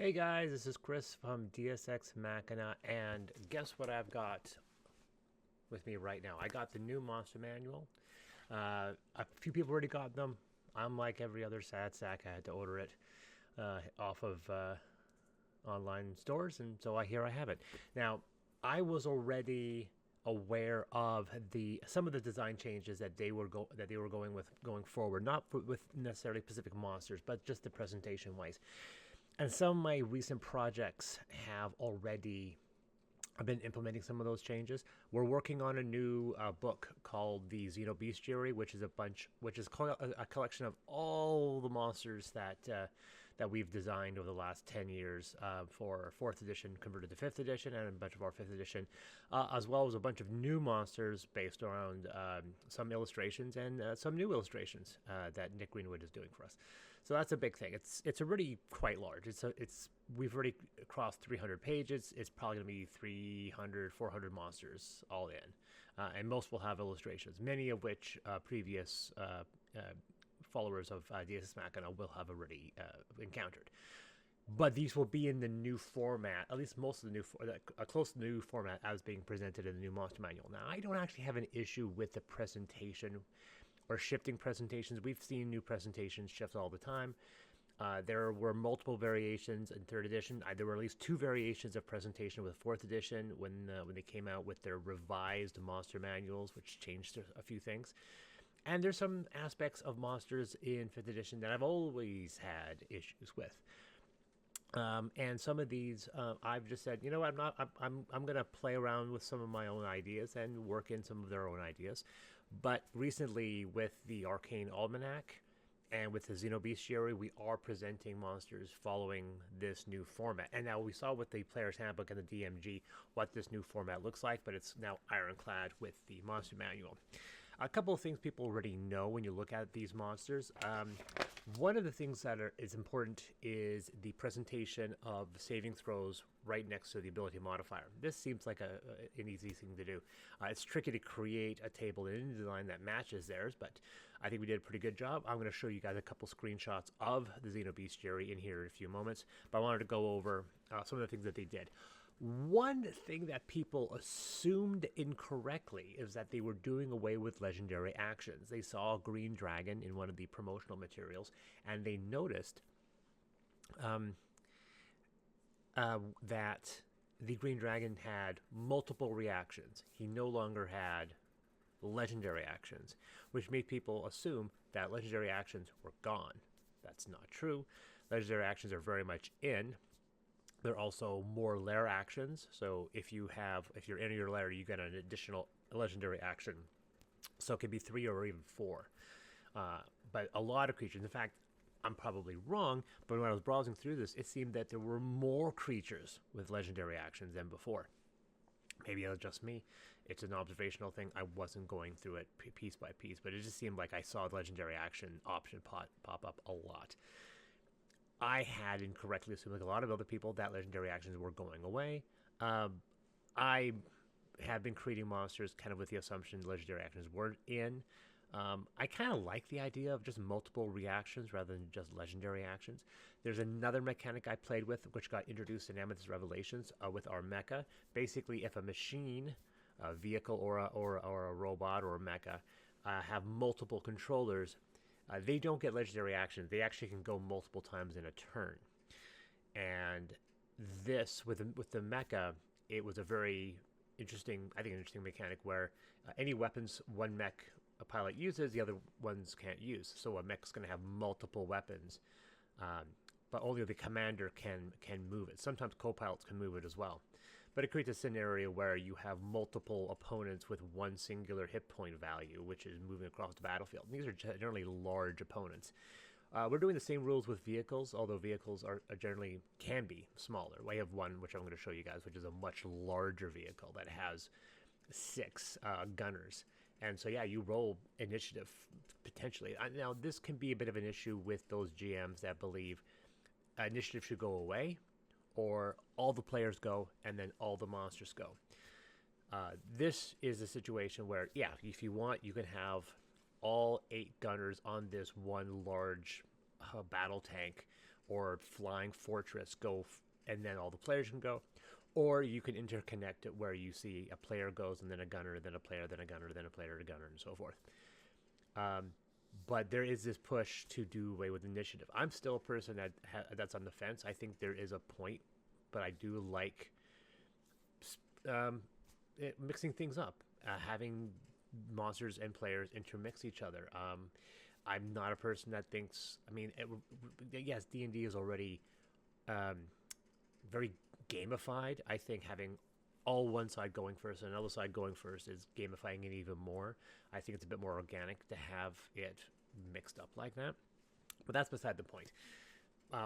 Hey guys, this is Chris from DSX Machina, and guess what I've got with me right now? I got the new Monster Manual. A few people already got them. I'm like every other sad sack. I had to order it off of online stores, and so here I have it. Now, I was already aware of the some of the design changes that they were going with going forward, not with necessarily specific monsters, but just the presentation wise. And some of my recent projects have already I've been implementing some of those changes. We're working on a new book called the Xenobestiary, which is a collection of all the monsters that we've designed over the last 10 years for fourth edition, converted to fifth edition, and a bunch of our fifth edition, as well as a bunch of new monsters based around some illustrations and some new illustrations that Nick Greenwood is doing for us. So that's a big thing. It's already quite large. We've already crossed 300 pages. It's probably going to be 300, 400 monsters all in, and most will have illustrations, many of which previous followers of DSS Machina will have already encountered. But these will be in the new format, at least most of the close to the new format as being presented in the new Monster Manual. Now, I don't actually have an issue with the presentation or shifting presentations. We've seen new presentations shift all the time. There were multiple variations in third edition. There were at least two variations of presentation with fourth edition when they came out with their revised monster manuals, which changed a few things. And there's some aspects of monsters in fifth edition that I've always had issues with. And some of these, I've just said, you know, I'm going to play around with some of my own ideas and work in some of their own ideas. But recently, with the Arcane Almanac and with the Xenobestiary, we are presenting monsters following this new format. And now we saw with the Player's Handbook and the DMG what this new format looks like, but it's now ironclad with the Monster Manual. A couple of things people already know when you look at these monsters. One of the things that is important is the presentation of saving throws right next to the ability modifier. This seems like an easy thing to do. It's tricky to create a table in InDesign that matches theirs, but I think we did a pretty good job. I'm going to show you guys a couple screenshots of the Xenobestiary in here in a few moments, but I wanted to go over some of the things that they did. One thing that people assumed incorrectly is that they were doing away with legendary actions. They saw a green dragon in one of the promotional materials, and they noticed that the green dragon had multiple reactions. He no longer had legendary actions, which made people assume that legendary actions were gone. That's not true. Legendary actions are very much in. There are also more lair actions. So if you're in your lair, you get an additional legendary action. So it could be 3 or even 4. But a lot of creatures, in fact, I'm probably wrong, but when I was browsing through this, it seemed that there were more creatures with legendary actions than before. Maybe it's just me. It's an observational thing. I wasn't going through it piece by piece, but it just seemed like I saw the legendary action option pop up a lot. I had incorrectly assumed, like a lot of other people, that legendary actions were going away. I have been creating monsters kind of with the assumption legendary actions weren't in. I kind of like the idea of just multiple reactions rather than just legendary actions. There's another mechanic I played with, which got introduced in Amethyst Revelations with our mecha. Basically, if a machine, a vehicle, or a robot or a mecha have multiple controllers, they don't get legendary actions. They actually can go multiple times in a turn. And this, with the mecha, it was a very interesting mechanic where any weapons one mech a pilot uses, the other ones can't use. So a mech's going to have multiple weapons, but only the commander can move it. Sometimes co-pilots can move it as well. But it creates a scenario where you have multiple opponents with one singular hit point value, which is moving across the battlefield. And these are generally large opponents. We're doing the same rules with vehicles, although vehicles are generally can be smaller. I have one, which I'm going to show you guys, which is a much larger vehicle that has 6 gunners. And so, yeah, you roll initiative, potentially. Now, this can be a bit of an issue with those GMs that believe initiative should go away, or all the players go and then all the monsters go. This is a situation where, yeah, if you want, you can have all 8 gunners on this one large battle tank or flying fortress go, and then all the players can go. Or you can interconnect it where you see a player goes and then a gunner, then a player, then a gunner, then a player, a gunner, and so forth. But there is this push to do away with initiative. I'm still a person that's on the fence. I think there is a point, but I do like mixing things up, having monsters and players intermix each other. I'm not a person that thinks. I mean, yes, D&D is already very gamified. I think having all one side going first and another side going first is gamifying it even more. I think it's a bit more organic to have it mixed up like that. But that's beside the point.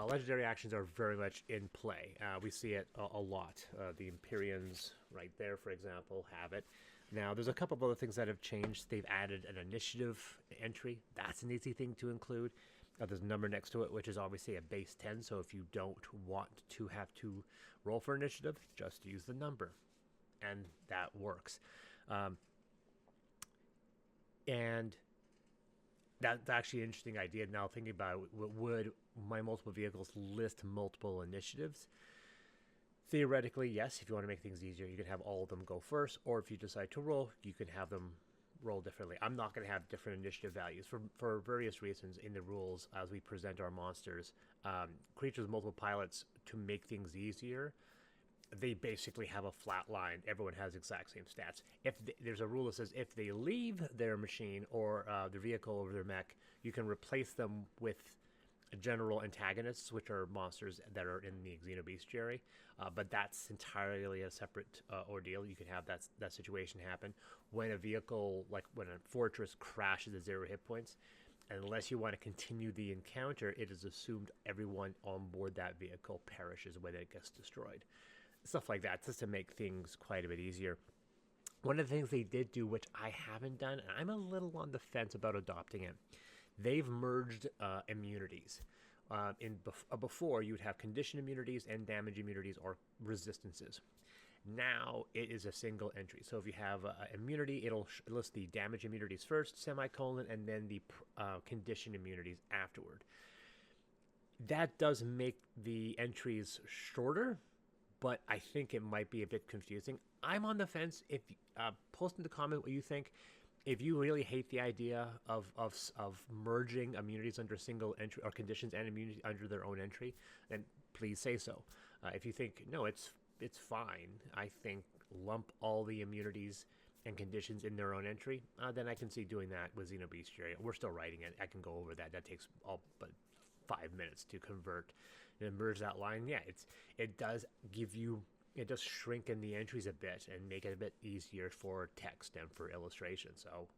Legendary actions are very much in play. We see it a lot. The Empyreans right there, for example, have it. Now, there's a couple of other things that have changed. They've added an initiative entry. That's an easy thing to include. There's a number next to it, which is obviously a base 10. So if you don't want to have to roll for initiative, just use the number. And that works. And that's actually an interesting idea. Now, thinking about it, would my multiple vehicles list multiple initiatives? Theoretically, yes. If you want to make things easier, you can have all of them go first. Or if you decide to roll, you can have them roll differently. I'm not going to have different initiative values for various reasons in the rules as we present our monsters. Creatures with multiple pilots, to make things easier, they basically have a flat line. Everyone has exact same stats. If there's a rule that says if they leave their machine or their vehicle or their mech, you can replace them with general antagonists, which are monsters that are in the Xenobestiary. But that's entirely a separate ordeal. You can have that situation happen when a vehicle, like when a fortress crashes at 0 hit points. Unless you want to continue the encounter, it is assumed everyone on board that vehicle perishes when it gets destroyed. Stuff like that, just to make things quite a bit easier. One of the things they did do, which I haven't done, and I'm a little on the fence about adopting it, they've merged immunities. Before, you'd have condition immunities and damage immunities or resistances. Now, it is a single entry. So if you have immunity, it'll list the damage immunities first, semicolon, and then the condition immunities afterward. That does make the entries shorter, but I think it might be a bit confusing. I'm on the fence. If post in the comment what you think. If you really hate the idea of merging immunities under single entry or conditions and immunity under their own entry, then please say so. If you think no, it's fine, I think lump all the immunities and conditions in their own entry. Then I can see doing that with Xenobestiary. We're still writing it. I can go over that. That takes all but 5 minutes to convert and merge that line. Yeah, it does give you. It does shrink in the entries a bit and make it a bit easier for text and for illustration. So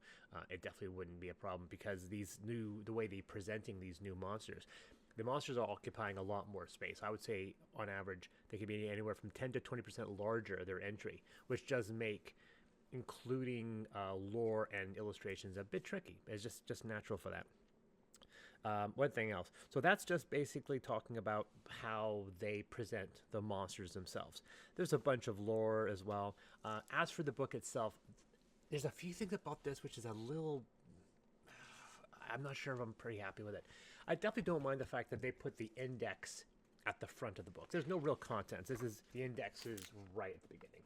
it definitely wouldn't be a problem because the way they're presenting these new monsters, the monsters are occupying a lot more space. I would say on average they could be anywhere from 10 to 20% larger their entry, which does make including lore and illustrations a bit tricky. It's just natural for that. One thing else. So that's just basically talking about how they present the monsters themselves. There's a bunch of lore as well. As for the book itself, there's a few things about this which is a little... I'm not sure if I'm pretty happy with it. I definitely don't mind the fact that they put the index at the front of the book. There's no real contents. The index is right at the beginning.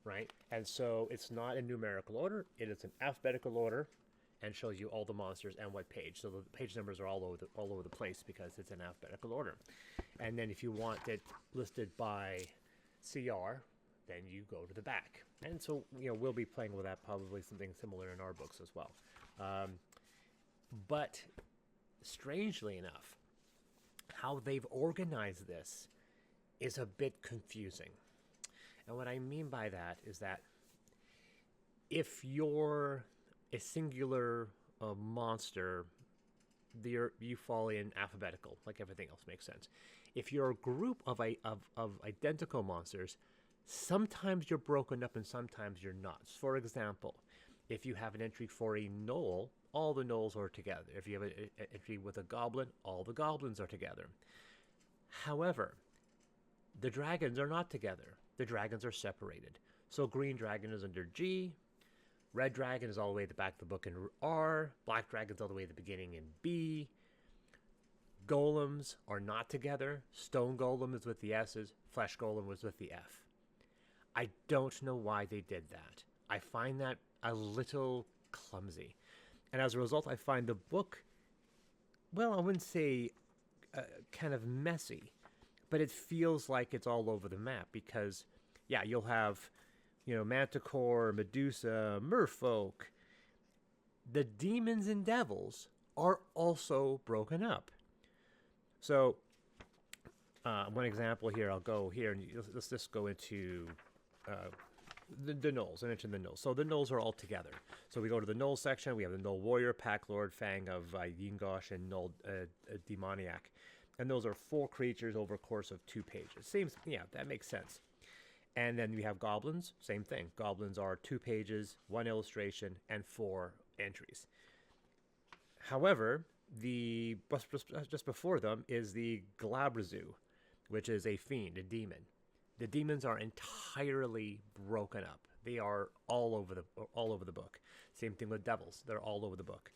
Right? And so it's not in numerical order. It is in alphabetical order. And shows you all the monsters and what page. So the page numbers are all over the place because it's in alphabetical order. And then if you want it listed by CR, then you go to the back. And so we'll be playing with that, probably something similar in our books as well. But strangely enough, how they've organized this is a bit confusing. And what I mean by that is that if you're a singular monster, you fall in alphabetical, like everything else makes sense. If you're a group of identical monsters, sometimes you're broken up and sometimes you're not. For example, if you have an entry for a gnoll, all the gnolls are together. If you have an entry with a goblin, all the goblins are together. However, the dragons are not together. The dragons are separated. So green dragon is under G, red dragon is all the way at the back of the book in R. Black dragon's all the way at the beginning in B. Golems are not together. Stone golem is with the S's. Flesh golem was with the F. I don't know why they did that. I find that a little clumsy. And as a result, I find the book, well, I wouldn't say kind of messy, but it feels like it's all over the map because, yeah, you'll have, Manticore, Medusa, Merfolk. The demons and devils are also broken up. So, one example here, I'll go here, and let's just go into the gnolls. I mentioned the gnolls. So the gnolls are all together. So we go to the gnoll section. We have the gnoll warrior, pack lord, fang of Yingosh, and gnoll demoniac. And those are 4 creatures over a course of 2 pages. Seems, yeah, that makes sense. And then we have goblins. Same thing. Goblins are 2 pages, 1 illustration, and 4 entries. However, just before them is the Glabrazu, which is a fiend, a demon. The demons are entirely broken up. They are all over the book. Same thing with devils. They're all over the book,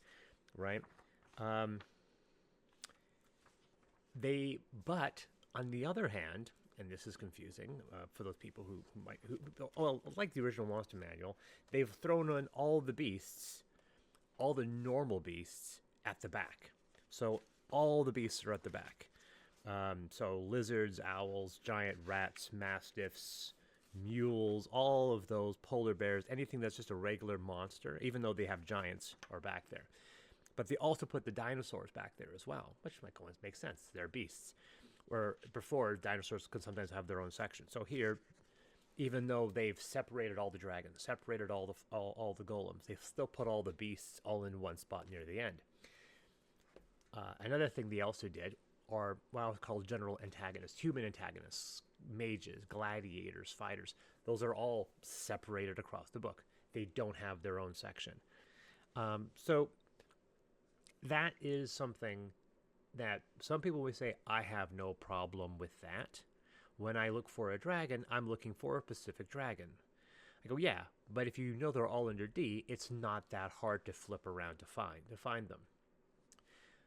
right? But on the other hand, and this is confusing for those people who like the original Monster Manual, they've thrown in all the beasts, all the normal beasts at the back. So all the beasts are at the back. So lizards, owls, giant rats, mastiffs, mules, all of those, polar bears, anything that's just a regular monster, even though they have giants, are back there. But they also put the dinosaurs back there as well, which might go and make sense. They're beasts. Where before, dinosaurs could sometimes have their own section. So here, even though they've separated all the dragons, separated all the golems, they've still put all the beasts all in one spot near the end. Another thing they also did are what I would call general antagonists, human antagonists, mages, gladiators, fighters. Those are all separated across the book. They don't have their own section. So that is something that some people would say, I have no problem with that. When I look for a dragon, I'm looking for a specific dragon. I go, yeah, but if you know they're all under D, it's not that hard to flip around to find them.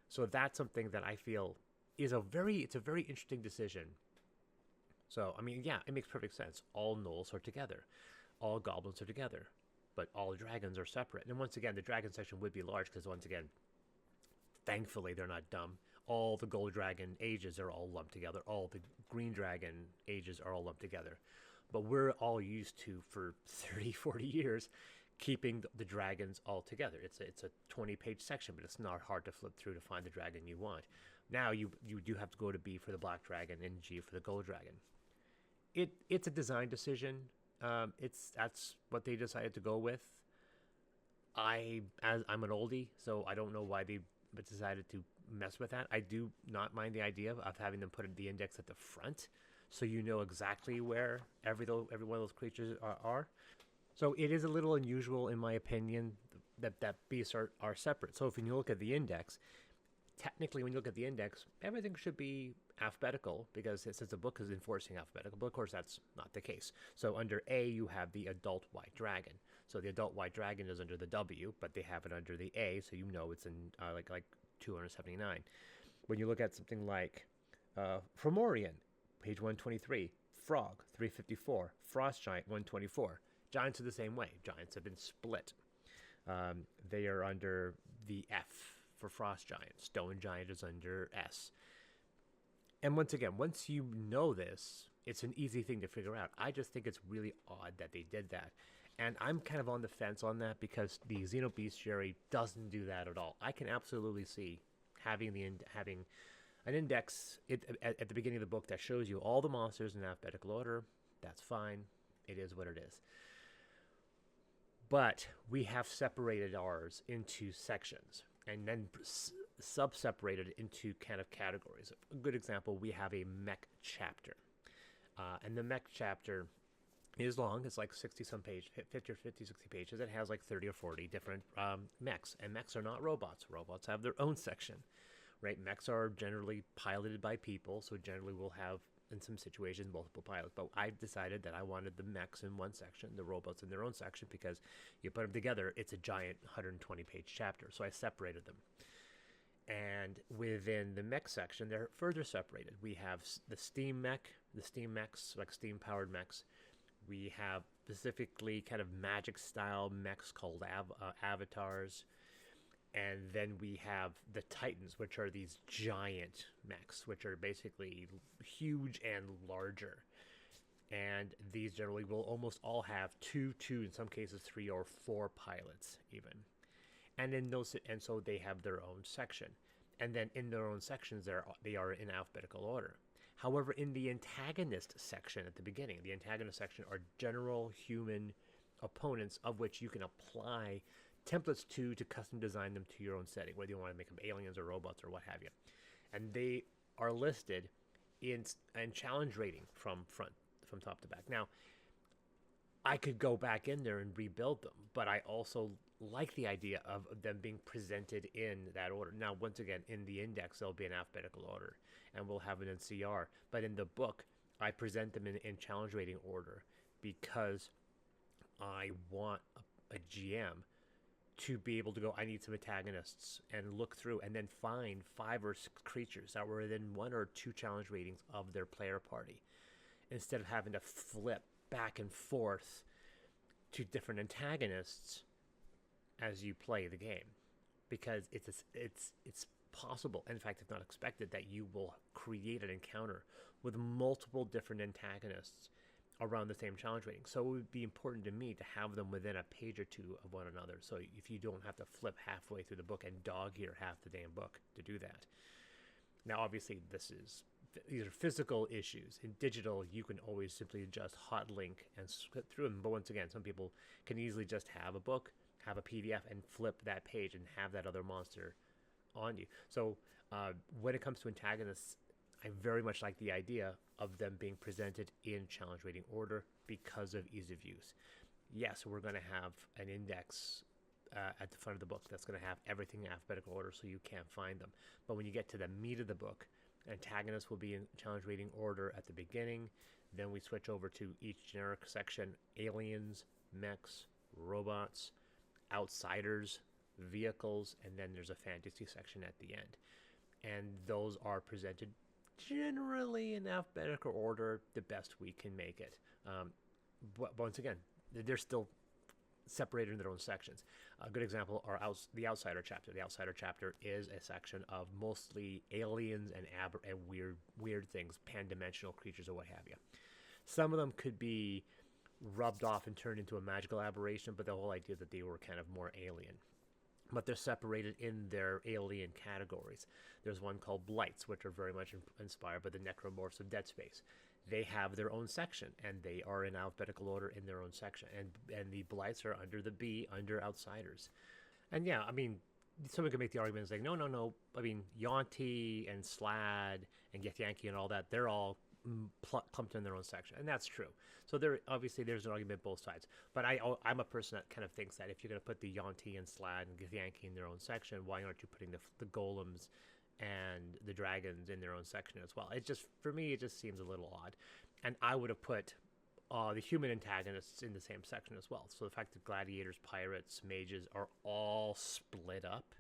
So that's something that I feel is a very interesting decision. So, I mean, yeah, it makes perfect sense. All gnolls are together. All goblins are together. But all dragons are separate. And once again, the dragon section would be large because, once again, thankfully, they're not dumb. All the gold dragon ages are all lumped together. All the green dragon ages are all lumped together. But we're all used to, for 30, 40 years, keeping the dragons all together. It's a 20-page section, but it's not hard to flip through to find the dragon you want. Now you do have to go to B for the black dragon and G for the gold dragon. It's a design decision. That's what they decided to go with. I'm an oldie, so I don't know why they decided to mess with that. I do not mind the idea of having them put the index at the front, so you know exactly where every one of those creatures are. So it is a little unusual, in my opinion, that beasts are separate. So if you look at the index, technically when you look at the index, everything should be alphabetical, because since the book is enforcing alphabetical, but of course that's not the case. So under A, you have the adult white dragon. So the adult white dragon is under the W, but they have it under the A, so you know it's in like 279. When you look at something like Fomorian, page 123, Frog, 354, Frost Giant, 124. Giants are the same way. Giants have been split. They are under the F for Frost Giant. Stone Giant is under S. And once again, once you know this, it's an easy thing to figure out. I just think it's really odd that they did that. And I'm kind of on the fence on that, because the Xenobestiary doesn't do that at all. I can absolutely see having an index at the beginning of the book that shows you all the monsters in alphabetical order. That's fine. It is what it is. But we have separated ours into sections and then sub-separated into kind of categories. A good example, we have a mech chapter. And the mech chapter is long. It's like 60-some pages, 50 or 50, 60 pages. It has like 30 or 40 different mechs. And mechs are not robots. Robots have their own section, right? Mechs are generally piloted by people, so generally we'll have, in some situations, multiple pilots. But I decided that I wanted the mechs in one section, the robots in their own section, because you put them together, it's a giant 120-page chapter. So I separated them. And within the mech section, they're further separated. We have the steam mech, the steam mechs, like steam powered mechs. We have specifically kind of magic style mechs called avatars. And then we have the Titans, which are these giant mechs, which are basically huge and larger. And these generally will almost all have two, in some cases 3 or 4 pilots even. And in those, and so they have their own section. And then in their own sections, they are in alphabetical order. However, in the antagonist section at the beginning, the antagonist section are general human opponents of which you can apply templates to custom design them to your own setting, whether you want to make them aliens or robots or what have you. And they are listed in challenge rating from top to back. Now, I could go back in there and rebuild them, but I also like the idea of them being presented in that order. Now, once again, in the index, they'll be in alphabetical order, and we'll have an NCR. But in the book, I present them in challenge rating order because I want a GM to be able to go, I need some antagonists, and look through and then find 5 or 6 creatures that were within 1 or 2 challenge ratings of their player party, instead of having to flip back and forth to different antagonists as you play the game, because it's possible, in fact, if not expected, that you will create an encounter with multiple different antagonists around the same challenge rating. So it would be important to me to have them within a page or 2 of one another, so if you don't have to flip halfway through the book and dog-ear half the damn book to do that. Now, obviously, these are physical issues. In digital, you can always simply just hot link and skip through them. But once again, some people can easily just have a book, have a PDF, and flip that page and have that other monster on you. So when it comes to antagonists, I very much like the idea of them being presented in challenge rating order because of ease of use. Yes, we're going to have an index at the front of the book that's going to have everything in alphabetical order so you can't find them. But when you get to the meat of the book, antagonists will be in challenge rating order at the beginning. Then we switch over to each generic section: aliens, mechs, robots, outsiders, vehicles, and then there's a fantasy section at the end. And those are presented generally in alphabetical order, the best we can make it. But once again, they're still separated in their own sections. A good example are the Outsider chapter. The Outsider chapter is a section of mostly aliens and weird things, pan-dimensional creatures or what have you. Some of them could be rubbed off and turned into a magical aberration, but the whole idea that they were kind of more alien. But they're separated in their alien categories. There's one called Blights, which are very much inspired by the necromorphs of Dead Space. They have their own section, and they are in alphabetical order in their own section. And the Blights are under the B, under Outsiders. And yeah, I mean, someone could make the argument like, no. I mean, Yonti and Slad and Githyanki and all that, they're all clumped in their own section, and that's true. So there's an argument both sides. But I'm a person that kind of thinks that if you're going to put the Yonti and Slad and Githyanki in their own section, why aren't you putting the golems and the dragons in their own section as well? For me, it just seems a little odd. And I would have put the human antagonists in the same section as well. So the fact that gladiators, pirates, mages are all split up,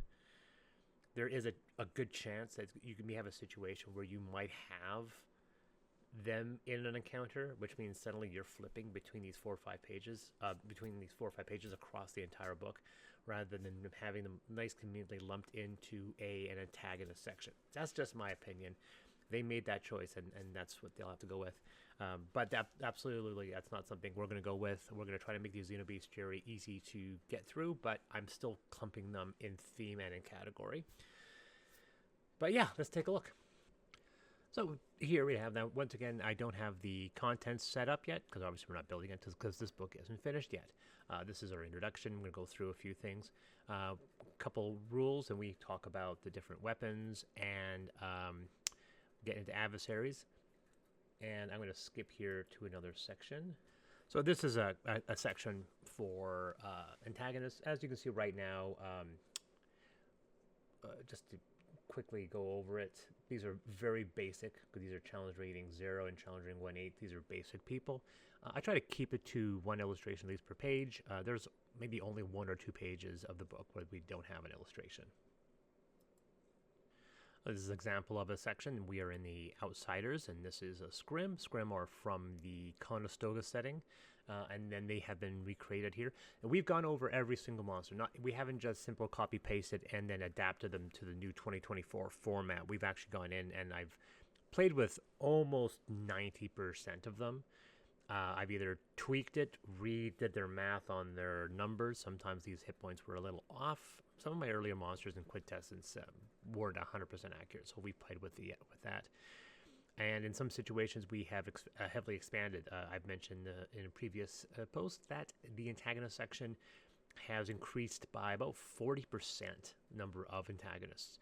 there is a good chance that you may have a situation where you might have them in an encounter, which means suddenly you're flipping between these 4 or 5 pages, across the entire book, rather than having them nice conveniently lumped into an antagonist section. That's just my opinion. They made that choice, and that's what they'll have to go with. But absolutely, that's not something we're going to go with. We're going to try to make the Xenobestiary easy to get through, but I'm still clumping them in theme and in category. But yeah, let's take a look. So here we have, now once again, I don't have the contents set up yet, because obviously we're not building it, because this book isn't finished yet. This is our introduction. I'm going to go through a few things. A couple rules, and we talk about the different weapons and get into adversaries. And I'm going to skip here to another section. So this is a section for antagonists. As you can see right now, just to quickly go over it, these are very basic, because these are challenge rating 0 and challenge rating 1/8. These are basic people. I try to keep it to 1 illustration at least per page. There's maybe only 1 or 2 pages of the book where we don't have an illustration. This is an example of a section. We are in the Outsiders, and this is a Scrim. Scrim are from the Conestoga setting, and then they have been recreated here. And we've gone over every single monster. We haven't just simple copy pasted and then adapted them to the new 2024 format. We've actually gone in and I've played with almost 90% of them. I've either tweaked it, redid their math on their numbers. Sometimes these hit points were a little off. Some of my earlier monsters in Quintessence weren't 100% accurate, so we played with that. And in some situations, we have heavily expanded. I've mentioned in a previous post that the antagonist section has increased by about 40% number of antagonists.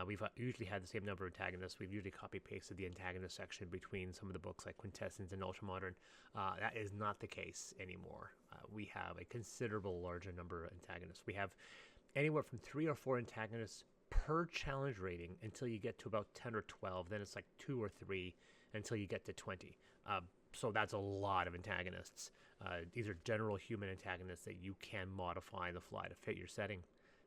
We've usually had the same number of antagonists. We've usually copy-pasted the antagonist section between some of the books like Quintessence and Ultramodern. That is not the case anymore. We have a considerable larger number of antagonists. We have anywhere from 3 or 4 antagonists per challenge rating until you get to about 10 or 12. Then it's like 2 or 3 until you get to 20. So that's a lot of antagonists. These are general human antagonists that you can modify on the fly to fit your setting.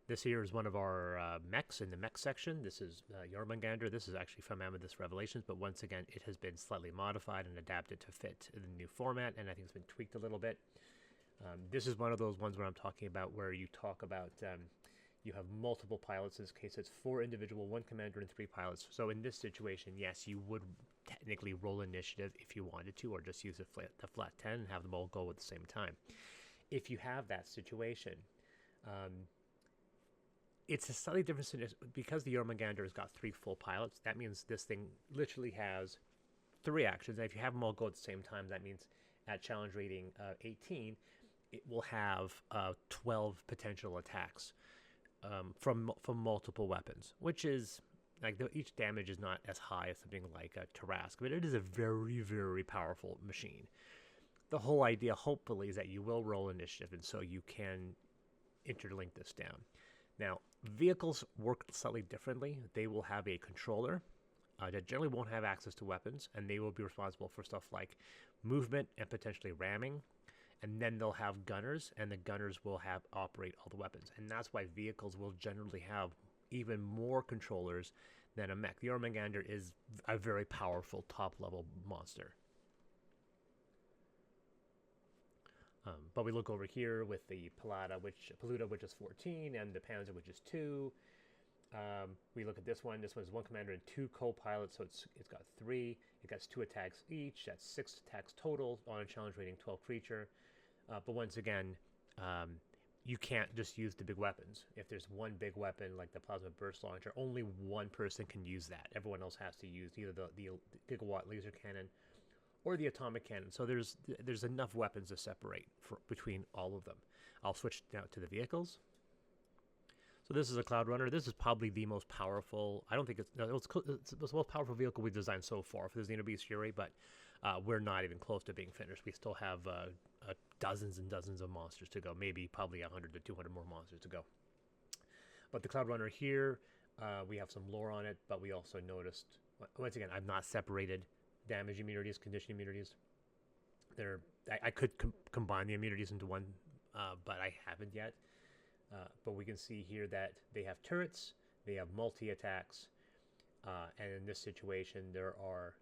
This here is one of our mechs in the mech section. This is Jormungandr. This is actually from Amethyst Revelations, but once again, it has been slightly modified and adapted to fit the new format, and I think it's been tweaked a little bit. This is one of those ones where I'm talking about where you talk about you have multiple pilots. In this case, it's 4 individual, 1 commander, and 3 pilots. So in this situation, yes, you would technically roll initiative if you wanted to, or just use the flat 10 and have them all go at the same time. If you have that situation, it's a slightly different situation. Because the Jormungandr has got 3 full pilots, that means this thing literally has 3 actions. And if you have them all go at the same time, that means at challenge rating 18, it will have 12 potential attacks. From multiple weapons, which is like each damage is not as high as something like a Tarask, but it is a very, very powerful machine. The whole idea, hopefully, is that you will roll initiative, and so you can interlink this down. Now, vehicles work slightly differently. They will have a controller that generally won't have access to weapons, and they will be responsible for stuff like movement and potentially ramming. And then they'll have gunners, and the gunners will operate all the weapons. And that's why vehicles will generally have even more controllers than a mech. The Jormungandr is a very powerful top-level monster. But we look over here with the Paluda, which is 14, and the Panzer, which is 2. We look at this one. This one's 1 commander and 2 co-pilots, so it's got 3. It gets 2 attacks each. That's 6 attacks total on a challenge rating 12 creature. But once again, you can't just use the big weapons. If there's one big weapon like the plasma burst launcher, only one person can use that. Everyone else has to use either the gigawatt laser cannon or the atomic cannon. So there's enough weapons to separate between all of them. I'll switch now to the vehicles. So this is a Cloud Runner. This is probably the most powerful. I don't think it's the most powerful vehicle we've designed so far for the Xenobestiary, but we're not even close to being finished. We still have dozens and dozens of monsters to go. Maybe probably 100 to 200 more monsters to go. But the Cloud Runner here, we have some lore on it, but we also noticed, once again, I've not separated damage immunities, condition immunities. I could combine the immunities into one, but I haven't yet. But we can see here that they have turrets, they have multi-attacks, and in this situation there are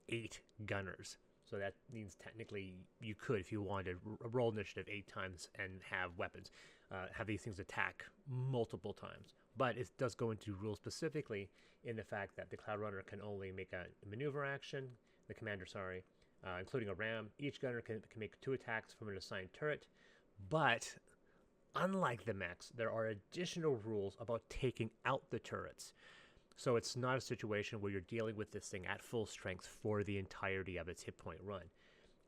8 gunners. So that means technically you could, if you wanted, roll initiative 8 times and have weapons, have these things attack multiple times. But it does go into rules specifically in the fact that the Cloud Runner can only make a maneuver action, the commander, including a ram. Each gunner can make 2 attacks from an assigned turret, but unlike the mechs, there are additional rules about taking out the turrets. So it's not a situation where you're dealing with this thing at full strength for the entirety of its hit point run.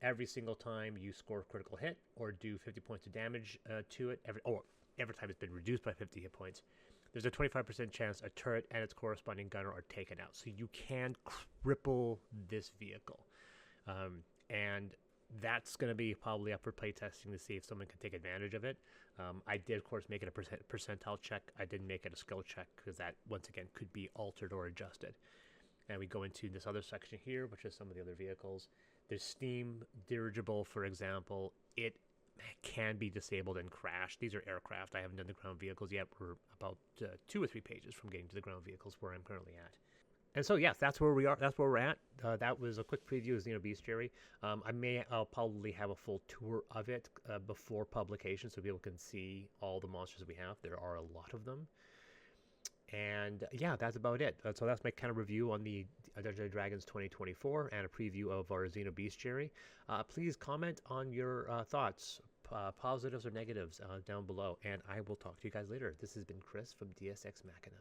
Every single time you score a critical hit or do 50 points of damage to it, every time it's been reduced by 50 hit points, there's a 25% chance a turret and its corresponding gunner are taken out. So you can cripple this vehicle. And that's going to be probably up for playtesting to see if someone can take advantage of it. I did, of course, make it a percentile check. I didn't make it a skill check because that, once again, could be altered or adjusted. And we go into this other section here, which is some of the other vehicles. There's Steam Dirigible, for example. It can be disabled and crash. These are aircraft. I haven't done the ground vehicles yet. We're about 2 or 3 pages from getting to the ground vehicles where I'm currently at. And so, yes, that's where we are. That's where we're at. That was a quick preview of Xenobestiary. I'll probably have a full tour of it before publication so people can see all the monsters that we have. There are a lot of them. And yeah, that's about it. So that's my kind of review on the Dungeons & Dragons 2024 and a preview of our Xenobestiary. Please comment on your thoughts, positives or negatives, down below. And I will talk to you guys later. This has been Chris from DSX Machina.